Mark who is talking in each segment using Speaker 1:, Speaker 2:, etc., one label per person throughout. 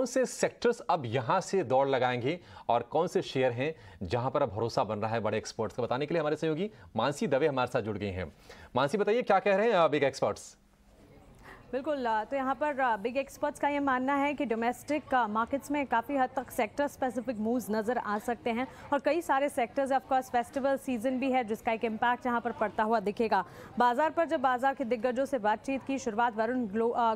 Speaker 1: कौन से सेक्टर्स अब यहां से दौड़ लगाएंगे और कौन से शेयर हैं जहां पर अब भरोसा बन रहा है बड़े एक्सपर्ट्स का? बताने के लिए हमारे सहयोगी मानसी दवे हमारे साथ जुड़ गई हैं। मानसी, बताइए क्या कह रहे हैं बिग एक्सपर्ट्स?
Speaker 2: बिल्कुल, तो यहाँ पर बिग एक्सपर्ट्स का ये मानना है कि डोमेस्टिक मार्केट्स में काफ़ी हद तक सेक्टर स्पेसिफिक मूव्स नज़र आ सकते हैं और कई सारे sectors, of course festival season भी है जिसका एक इम्पैक्ट यहाँ पर पड़ता हुआ दिखेगा। बाजार पर जब बाजार के दिग्गजों से बातचीत की, शुरुआत वरुण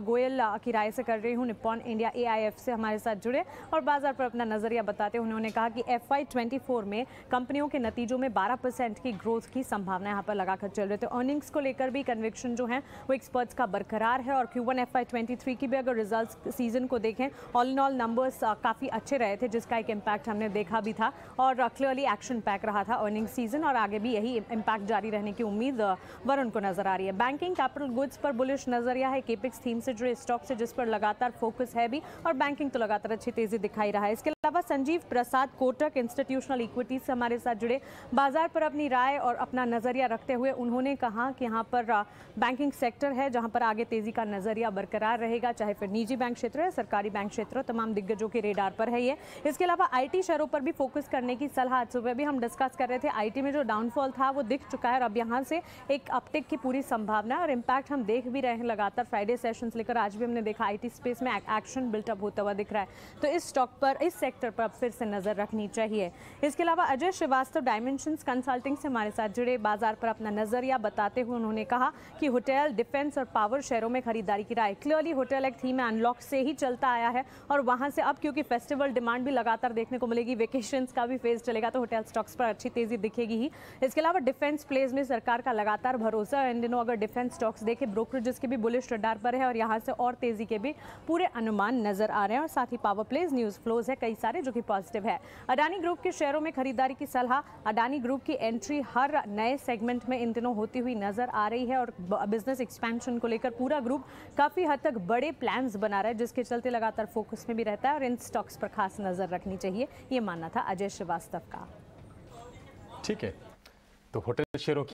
Speaker 2: गोयल की राय से कर रही हूँ, निप्पॉन इंडिया AIF से हमारे साथ जुड़े और बाजार पर अपना नज़रिया बताते हुए उन्होंने कहा कि FY24 में कंपनियों के नतीजों में 12% की ग्रोथ की संभावना यहाँ पर लगाकर चल रहे थे। अर्निंग्स को लेकर भी कन्विक्शन जो है वो एक्सपर्ट्स का बरकरार है और Q1 FY23 की भी अगर रिजल्ट्स सीजन को देखें, ऑल इन ऑल नंबर्स काफ़ी अच्छे रहे थे जिसका एक इम्पैक्ट हमने देखा भी था और क्लियरली एक्शन पैक रहा था अर्निंग सीजन और आगे भी यही इम्पैक्ट जारी रहने की उम्मीद वरुण को नजर आ रही है। बैंकिंग कैपिटल गुड्स पर बुलिश नजरिया है, केपिक्स थीम से जुड़े स्टॉक से जिस पर लगातार फोकस है भी और बैंकिंग तो लगातार अच्छी तेजी दिखाई रहा है। इसके अलावा संजीव प्रसाद कोटक इंस्टीट्यूशनल इक्विटी से हमारे साथ जुड़े, बाजार पर अपनी राय और अपना नजरिया रखते हुए उन्होंने कहा कि यहाँ पर बैंकिंग सेक्टर है जहाँ पर आगे तेजी का नजरिया बरकरार रहेगा, चाहे फिर निजी बैंक क्षेत्र है, सरकारी बैंक क्षेत्र, तमाम दिग्गजों के रेडार पर है ये। इसके अलावा IT शेयरों पर भी फोकस करने की सलाह आज सुबह भी हम डिस्कस कर रहे थे। IT में जो डाउनफॉल था वो दिख चुका है और अब यहाँ से एक अपटिक की पूरी संभावना और इम्पैक्ट हम देख भी रहे हैं लगातार। फ्राइडे सेशंस लेकर आज भी हमने देखा IT स्पेस में एक्शन बिल्टअप होता हुआ दिख रहा है, तो इस स्टॉक पर, इस सेक्टर पर अब फिर से नजर रखनी चाहिए। इसके अलावा अजय श्रीवास्तव डायमेंशंस कंसल्टिंग से हमारे साथ जुड़े, बाजार पर अपना नजरिया बताते हुए उन्होंने कहा कि होटल, डिफेंस और पावर शेयरों में खरीदारी की राय। क्लियरली होटल एक थीम अनलॉक से ही चलता आया है और वहां से अब क्योंकि फेस्टिवल डिमांड भी लगातार देखने को मिलेगी, वेकेशंस का भी फेज चलेगा तो होटल स्टॉक्स पर अच्छी तेजी दिखेगी ही। इसके अलावा डिफेंस प्लेज में सरकार का लगातार भरोसा है। इन दिनों अगर डिफेंस स्टॉक्स देखें, ब्रोकरेजेस के भी बुलिश रडार पर है और यहाँ से और तेजी के भी पूरे अनुमान नजर आ रहे हैं और साथ ही पावर प्लेज, न्यूज फ्लोज है कई सारे जो कि पॉजिटिव है। अडानी ग्रुप के शेयरों में खरीदारी की सलाह, अडानी ग्रुप की एंट्री हर नए सेगमेंट में इन दिनों होती हुई नजर आ रही है और बिजनेस एक्सपेंशन को लेकर पूरा ग्रुप काफी हद तक बड़े प्लान्स बना रहा है जिसके चलते लगातार फोकस में भी रहता है और इन स्टॉक्स पर खास नजर रखनी चाहिए, ये मानना था अजय श्रीवास्तव का।
Speaker 1: ठीक है, तो होटल शेयरों की